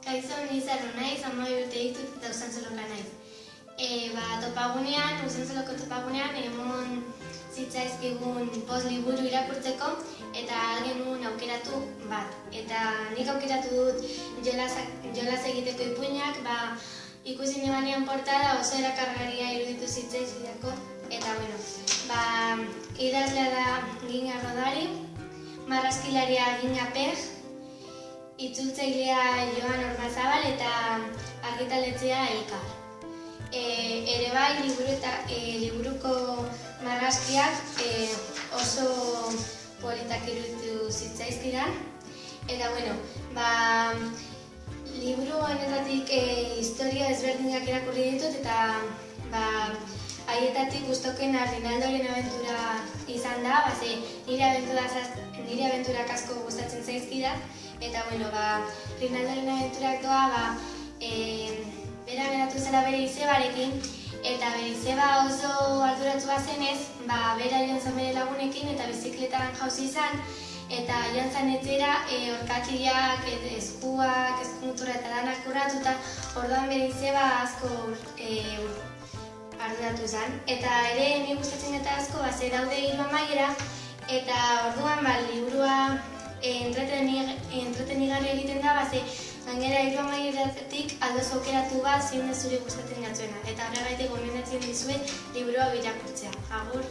Kaixo, ni Zaro naiz, 12 urte ditut eta Usantzoloka naiz. Topagunean, Usantzoloko topagunean, emon zitzaizkigun bost liburu irakurtzeko eta genuen aukeratu bat. Eta nik aukeratu dut jolas egiteko ipuinak, ikusi nebanean portada oso erakargarria iruditu zitzaizkidako. Eta, idazlea da Gina Rodari, marrazkilaria Gina Pej, itzultzailea Joan Ormazabal eta argitaletzea Elkar. Ere bai, liburuko marrazkiak oso politak iruditu zitzaizkidan. Eta, liburu honetatik historia ezberdinak irakurri ditut eta haietatik guztokena Rinaldoren abentura izan da, nire abenturak asko gustatzen zaizkida. Eta, Rinaldoren abenturak doa, bera geratu zela bere izebarekin, eta bere izeba oso arduratua zenez, bera joan zan bere lagunekin eta bizikletan jauzi izan, eta joan zan etzera orkatiliak, eskuak, eskumuntura eta danak urratuta, orduan bere izeba asko arduratu zen. Eta ere, ni gustatzen eta asko, ze daude 3 amaiera, eta orduan liburua entretenigarri egiten da, gainera 3 amaieratik aldoz aukeratu zein da zure gustatzen gatzuena. Eta horregatik gomendatzen dizuet liburua irakurtzea. Agur!